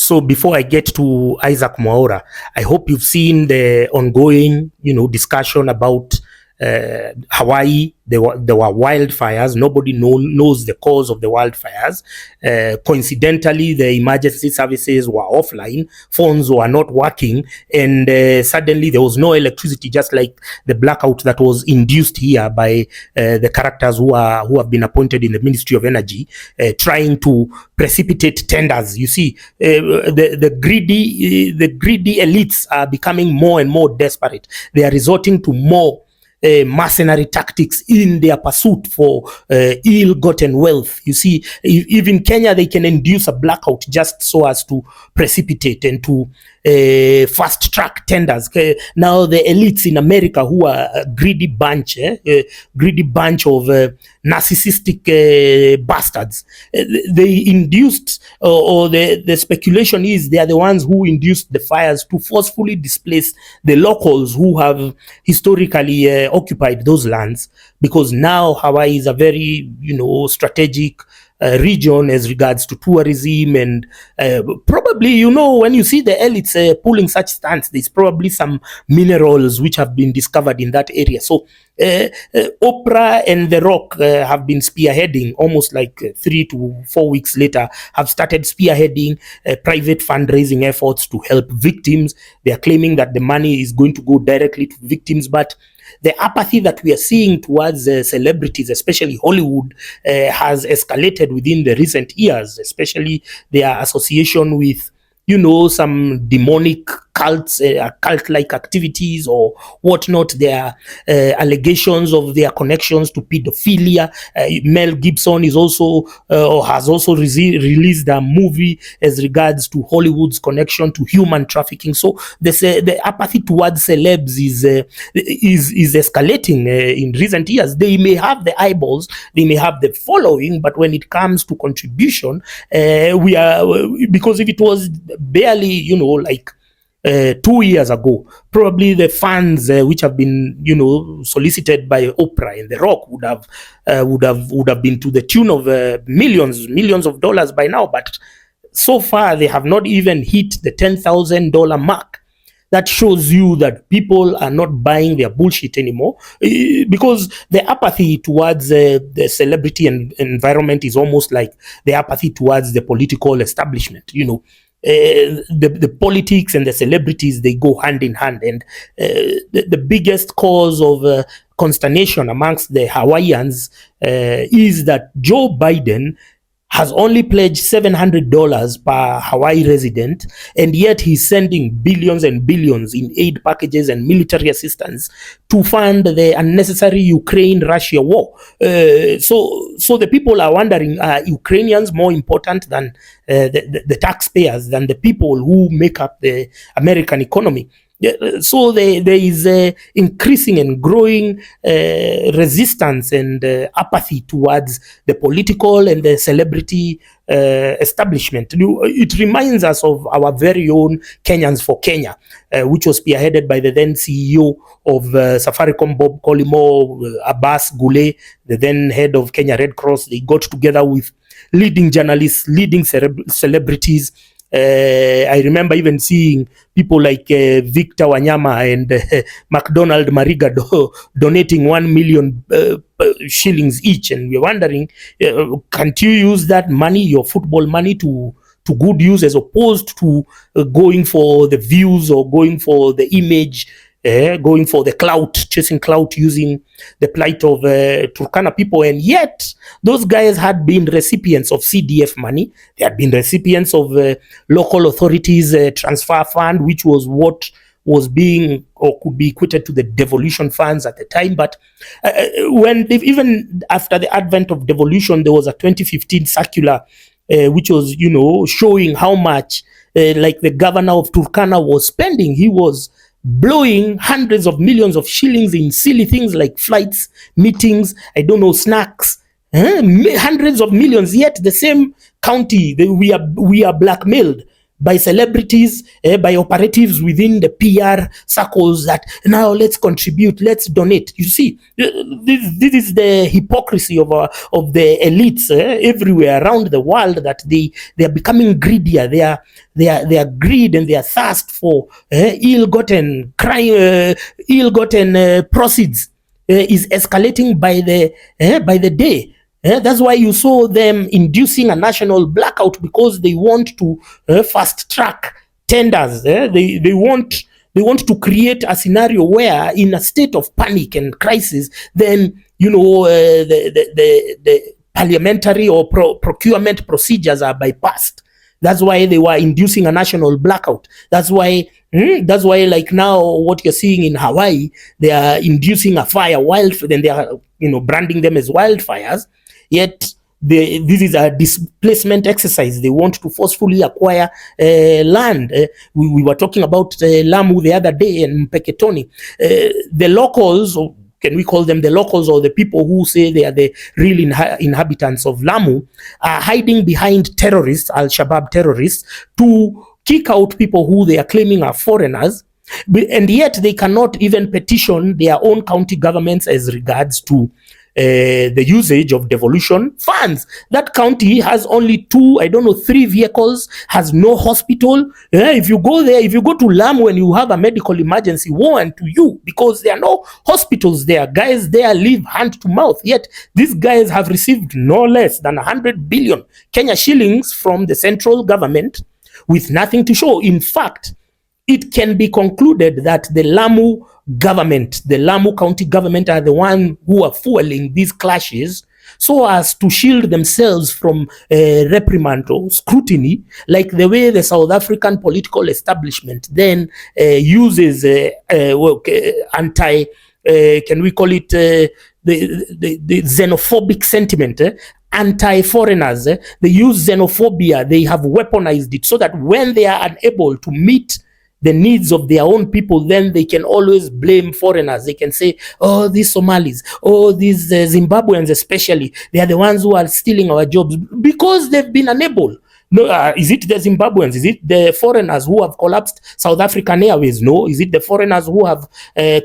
So before I get to Isaac Mwaura, I hope you've seen the ongoing, discussion about Hawaii. There were wildfires. Nobody knows the cause of the wildfires. Coincidentally, the emergency services were offline. Phones were not working. And suddenly there was no electricity, just like the blackout that was induced here by the characters who have been appointed in the Ministry of Energy, trying to precipitate tenders. You see, the greedy elites are becoming more and more desperate. They are resorting to more mercenary tactics in their pursuit for ill-gotten wealth. You see, even Kenya, they can induce a blackout just so as to precipitate and to fast-track tenders. Now the elites in America, who are a greedy bunch of narcissistic bastards, they induced, or the speculation is they are the ones who induced the fires to forcefully displace the locals who have historically occupied those lands, because now Hawaii is a very, strategic region as regards to tourism, and probably, when you see the elites pulling such stunts, there's probably some minerals which have been discovered in that area. So Oprah and The Rock have been spearheading, almost like 3 to 4 weeks later, have started spearheading private fundraising efforts to help victims. They are claiming that the money is going to go directly to victims, but the apathy that we are seeing towards celebrities, especially Hollywood, has escalated within the recent years, especially their association with, some demonic cults, cult-like activities or whatnot. There are allegations of their connections to pedophilia. Mel Gibson is also has also released a movie as regards to Hollywood's connection to human trafficking. So the apathy towards celebs is escalating in recent years. They may have the eyeballs, they may have the following, but when it comes to contribution, because if it was barely, 2 years ago, probably the funds which have been, solicited by Oprah and The Rock would have been to the tune of millions of dollars by now. But so far, they have not even hit the $10,000 mark. That shows you that people are not buying their bullshit anymore, because the apathy towards the celebrity and environment is almost like the apathy towards the political establishment. The politics and the celebrities, they go hand in hand, and the biggest cause of consternation amongst the Hawaiians is that Joe Biden has only pledged $700 per Hawaii resident, and yet he's sending billions and billions in aid packages and military assistance to fund the unnecessary Ukraine-Russia war. So the people are wondering, are Ukrainians more important than the taxpayers, than the people who make up the American economy? So there is increasing and growing resistance and apathy towards the political and the celebrity establishment. It reminds us of our very own Kenyans for Kenya, which was spearheaded by the then CEO of Safaricom, Bob Collymore, Abbas Gule, the then head of Kenya Red Cross. They got together with leading journalists, leading celebrities. I remember even seeing people like Victor Wanyama and McDonald Mariga donating 1 million shillings each, and we're wondering, can't you use that money, your football money, to good use, as opposed to going for the views or going for the image, going for the clout, chasing clout, using the plight of Turkana people. And yet those guys had been recipients of CDF money. They had been recipients of local authorities transfer fund, which was what was being or could be equated to the devolution funds at the time. But even after the advent of devolution, there was a 2015 circular which was, showing how much like the governor of Turkana was spending. He was blowing hundreds of millions of shillings in silly things like flights, meetings, snacks, hundreds of millions. Yet the same county, we are blackmailed by celebrities, by operatives within the PR circles that now let's contribute, let's donate. You see, this is the hypocrisy of the elites everywhere around the world, that they are becoming greedier. Their greed and their thirst for ill-gotten crime, ill-gotten proceeds is escalating by the day. That's why you saw them inducing a national blackout, because they want to fast track tenders. They want to create a scenario where, in a state of panic and crisis, then the parliamentary or procurement procedures are bypassed. That's why they were inducing a national blackout. That's why, like now, what you're seeing in Hawaii, they are inducing a fire, then they are, branding them as wildfires. Yet this is a displacement exercise. They want to forcefully acquire land. We were talking about Lamu the other day and Mpeketoni. The locals, or can we call them the locals, or the people who say they are the real inhabitants of Lamu, are hiding behind terrorists, Al-Shabaab terrorists, to kick out people who they are claiming are foreigners. And yet they cannot even petition their own county governments as regards to the usage of devolution funds. That county has only 3 vehicles, has no hospital. If you go there, if you go to Lamu and you have a medical emergency, woe unto you, because there are no hospitals there. Guys there live hand to mouth. Yet these guys have received no less than 100 billion Kenya shillings from the central government with nothing to show. In fact, it can be concluded that the Lamu government, the Lamu county government, are the one who are fueling these clashes so as to shield themselves from reprimand or scrutiny, like the way the South African political establishment then uses can we call it the xenophobic sentiment, anti-foreigners. They use xenophobia. They have weaponized it so that when they are unable to meet the needs of their own people, then they can always blame foreigners. They can say, oh, these Somalis, oh, these Zimbabweans especially, they are the ones who are stealing our jobs, because they've been unable. No, is it the Zimbabweans? Is it the foreigners who have collapsed South African Airways? No. Is it the foreigners who have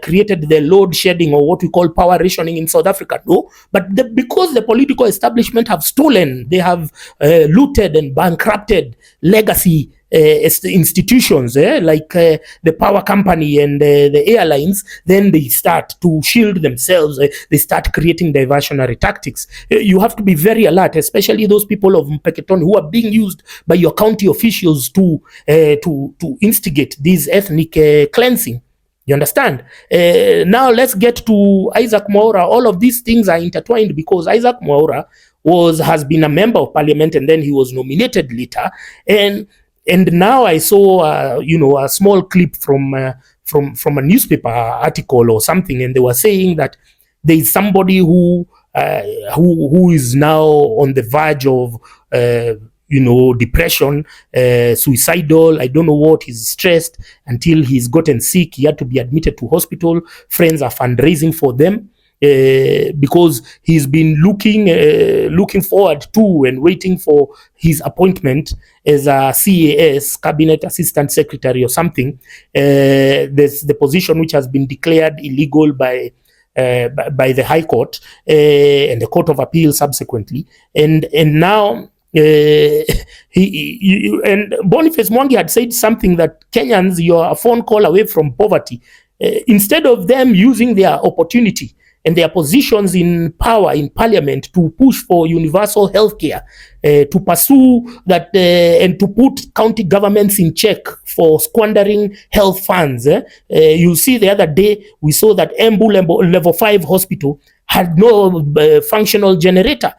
created the load shedding, or what we call power rationing in South Africa? No. But because the political establishment have stolen, they have looted and bankrupted legacy institutions, like the power company and the airlines, then they start to shield themselves. They start creating diversionary tactics. You have to be very alert, especially those people of Mpeketoni who are being used by your county officials to instigate this ethnic cleansing. You understand? Now let's get to Isaac Mwaura. All of these things are intertwined, because Isaac Mwaura has been a member of parliament, and then he was nominated later. And now I saw, a small clip from a newspaper article or something, and they were saying that there is somebody who is now on the verge of, depression, suicidal. I don't know what. He's stressed until he's gotten sick. He had to be admitted to hospital. Friends are fundraising for them. Because he's been looking forward to and waiting for his appointment as a CAS, Cabinet Assistant Secretary or something. There's the position which has been declared illegal by the High Court and the Court of Appeal subsequently. And now and Boniface Mwangi had said something that Kenyans, you're a phone call away from poverty. Instead of them using their opportunity and their positions in power in parliament to push for universal healthcare, to pursue that and to put county governments in check for squandering health funds. You see, the other day we saw that Embu level 5 hospital had no functional generator.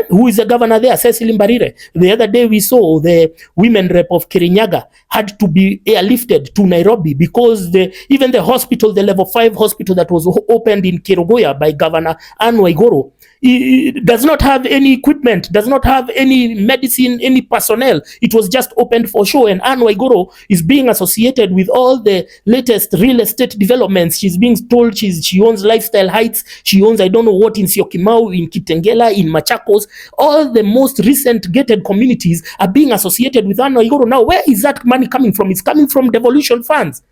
Who is the governor there? Cecily Mbarire. The other day we saw the women rep of Kirinyaga had to be airlifted to Nairobi because even the hospital, the level 5 hospital that was opened in Kirogoya by Governor Anne Waiguru, does not have any equipment, does not have any medicine, any personnel. It was just opened for show. And Anne Waiguru is being associated with all the latest real estate developments. She's being told she owns Lifestyle Heights. She owns, I don't know what, in Syokimau, in Kitengela, in Machakos. All the most recent gated communities are being associated with Anne Waiguru. Now, where is that money coming from? It's coming from devolution funds.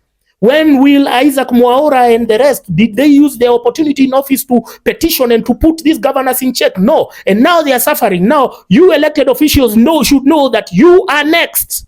When will Isaac Mwaura and the rest, did they use their opportunity in office to petition and to put these governors in check? No. And now they are suffering. Now, you elected officials should know that you are next.